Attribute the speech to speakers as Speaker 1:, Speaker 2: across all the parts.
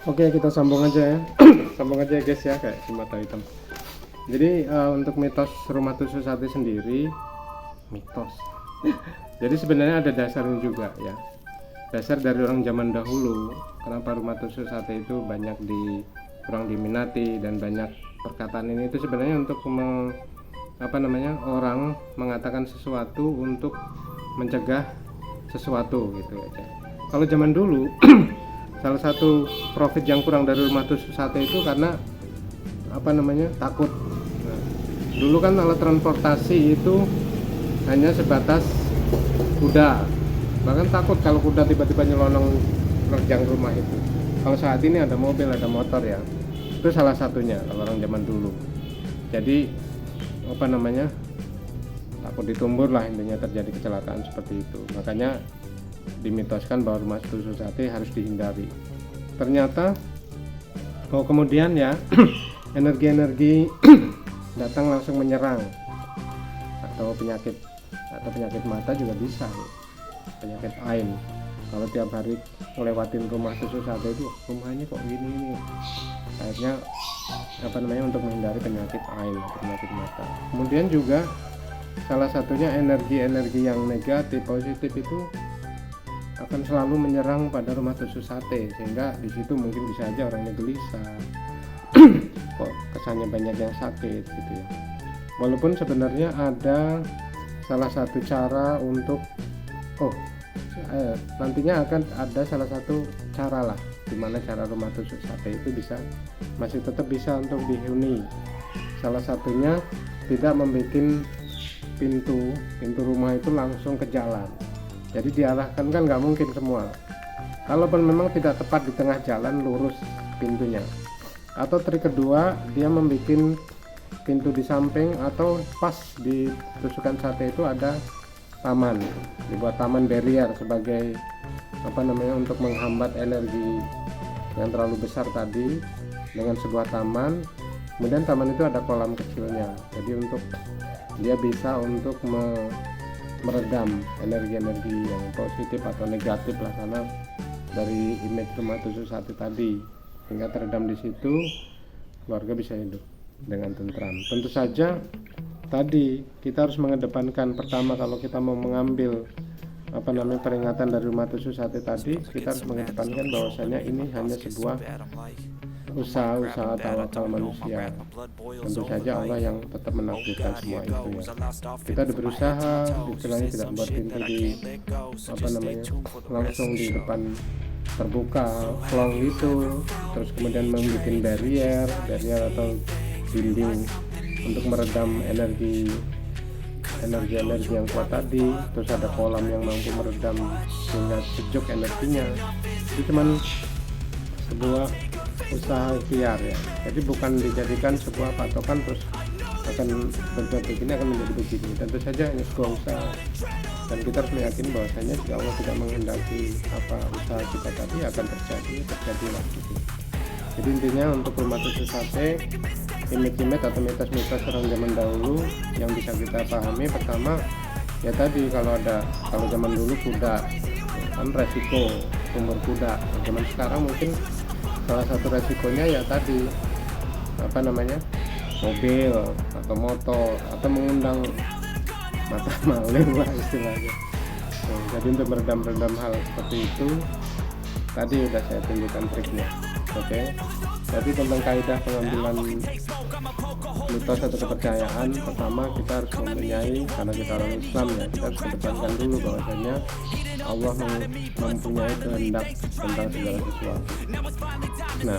Speaker 1: Oke, kita sambung aja ya. Sambung aja guys ya, kayak si mata hitam. Jadi untuk mitos rumah tusuk sate sendiri, mitos. Jadi sebenarnya ada dasarnya juga ya. Dasar dari orang zaman dahulu, kenapa rumah tusuk sate itu banyak kurang diminati dan banyak perkataan ini itu sebenarnya untuk orang mengatakan sesuatu untuk mencegah sesuatu gitu aja. Kalau zaman dulu salah satu profit yang kurang dari rumah tusuk sate itu karena takut. Nah, dulu kan alat transportasi itu hanya sebatas kuda, bahkan takut kalau kuda tiba-tiba nyelonong nerjang rumah itu. Kalau saat ini ada mobil, ada motor ya, itu salah satunya kalau orang zaman dulu. Jadi takut ditumbur lah, intinya terjadi kecelakaan seperti itu. Makanya dimitoskan bahwa rumah tusuk sate harus dihindari. Ternyata kemudian ya energi-energi datang langsung menyerang, atau penyakit mata juga bisa, penyakit ain. Kalau tiap hari ngelewatin rumah tusuk sate itu, rumahnya kok gini, akhirnya untuk menghindari penyakit ain atau penyakit mata. Kemudian juga salah satunya energi-energi yang negatif, positif itu akan selalu menyerang pada rumah tusuk sate, sehingga di situ mungkin bisa aja orangnya gelisah. Kok kesannya banyak yang sakit gitu ya. Walaupun sebenarnya ada salah satu cara untuk nantinya akan ada salah satu cara lah, dimana cara rumah tusuk sate itu masih tetap bisa untuk dihuni. Salah satunya tidak membuat pintu rumah itu langsung ke jalan. Jadi diarahkan kan nggak mungkin semua. Kalaupun memang tidak tepat di tengah jalan lurus pintunya. Atau trik kedua, dia membuat pintu di samping atau pas di tusukan sate itu ada taman. Dibuat taman barrier sebagai untuk menghambat energi yang terlalu besar tadi dengan sebuah taman. Kemudian taman itu ada kolam kecilnya. Jadi untuk dia bisa untuk meredam energi-energi yang positif atau negatif lah, karena dari image rumah tusuk sate tadi, hingga teredam di situ, keluarga bisa hidup dengan tentram. Tentu saja tadi kita harus mengedepankan, pertama kalau kita mau mengambil peringatan dari rumah tusuk sate tadi, kita harus mengedepankan bahwasanya ini hanya sebuah usaha tawakal manusia. Tentu saja Allah yang tetap menakdirkan semua itu ya. Kita udah berusaha, istilahnya tidak membuat pintu langsung di depan terbuka, plong gitu, terus kemudian membuat barrier atau dinding untuk meredam energi yang kuat tadi. Terus ada kolam yang mampu meredam sehingga sejuk energinya. Itu cuman sebuah usaha ikhtiar ya. Jadi bukan dijadikan sebuah patokan terus akan berbuat begini akan menjadi begini. Tentu saja ini sebuah usaha, dan kita harus meyakini bahwasanya jika Allah tidak menghendaki usaha kita tadi akan terjadilah gitu. Jadi intinya untuk rumah tusuk sate, image atau mitos-mitos orang zaman dahulu yang bisa kita pahami, pertama ya tadi, kalau zaman dulu kuda kan resiko umur kuda. Zaman sekarang mungkin salah satu resikonya ya tadi mobil atau motor atau mengundang mata maling lah istilahnya. Jadi untuk meredam hal seperti itu tadi udah saya tunjukkan triknya. Oke. Jadi tentang kaidah pengambilan mitos atau kepercayaan, pertama kita harus mempunyai, karena kita orang Islam ya, kita harus kedepankan dulu bahwasanya Allah mempunyai kehendak tentang segala sesuatu. Nah,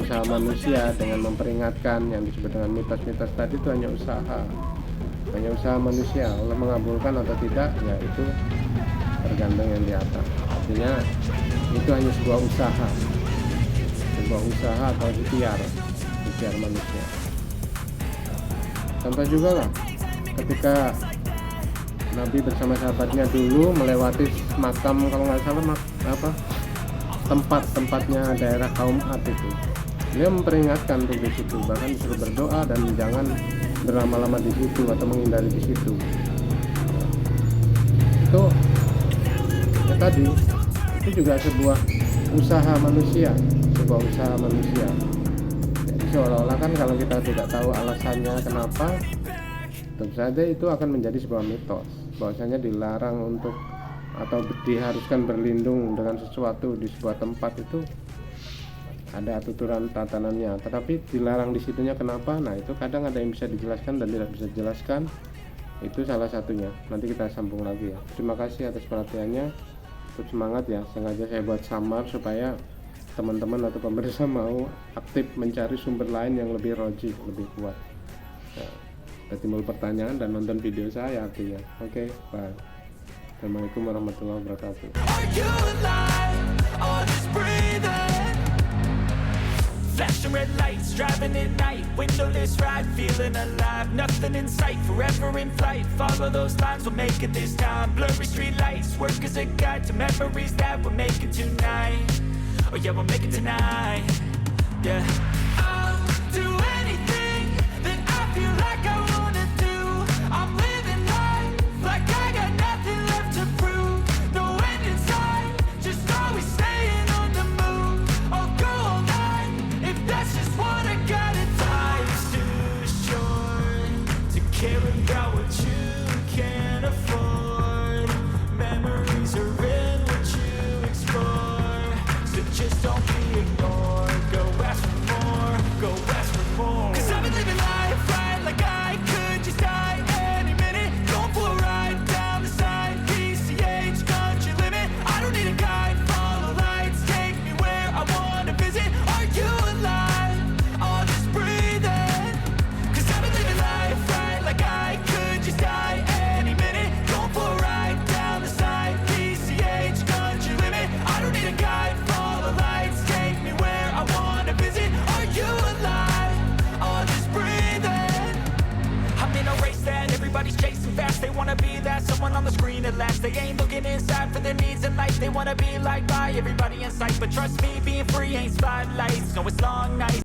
Speaker 1: usaha manusia dengan memperingatkan yang disebut dengan mitos-mitos tadi itu hanya usaha manusia. Allah mengabulkan atau tidak ya itu tergantung yang di atas. Artinya itu hanya sebuah usaha atau ikhtiar manusia. Contoh juga lah ketika Nabi bersama sahabatnya dulu melewati makam, kalau nggak salah tempatnya daerah kaum Ad itu, dia memperingatkan untuk di situ, bahkan disuruh berdoa dan jangan berlama-lama di situ atau menghindari di situ. Itu ya tadi, itu juga sebuah usaha manusia sebuah usaha manusia. Jadi seolah-olah kan kalau kita tidak tahu alasannya kenapa, tentu saja itu akan menjadi sebuah mitos bahwasanya dilarang untuk atau diharuskan berlindung dengan sesuatu di sebuah tempat itu ada aturan tatanannya, tetapi dilarang di situnya kenapa? Nah itu kadang ada yang bisa dijelaskan dan tidak bisa dijelaskan. Itu salah satunya. Nanti kita sambung lagi ya. Terima kasih atas perhatiannya. Tetap semangat ya. Sengaja saya buat samar supaya teman-teman atau pemirsa mau aktif mencari sumber lain yang lebih rojih, lebih kuat. Nah, timbul pertanyaan dan nonton video saya artinya. Oke, bye. Assalamualaikum warahmatullahi wabarakatuh.
Speaker 2: Flashing red lights, driving at night, windowless ride, feeling alive, nothing in sight, forever in flight, follow those lines, we'll make it this time, blurry street lights, work as a guide to memories that we're making tonight, oh yeah, we'll make it tonight, yeah. I'll do anything that I feel like I wanna do, I'm living life like I got nothing left to prove, no end in sight, just always staying on the move, I'll go all night, if that's just what I gotta do. Life's too short to care about what you can't afford, memories are in what you explore, so just don't be ignored, go ask for more, go ask for more, 'cause I've been living life right like I could just die any minute, going for a ride down the side, PCH country limit, I don't need a guide, follow lights, take me where I wanna visit, are you alive, or just breathing, 'cause I've been living life right like I could just die any minute, going for a ride down the side, PCH country limit, I don't need a guide, follow lights, take me where I wanna visit, are you alive, or just breathing, I'm in a race that everybody's chasing fast, they wanna be that someone on the screen at last, they ain't looking inside for their needs in life, they wanna be liked by everybody in sight, but trust me, being free ain't spotlights, no it's long nights.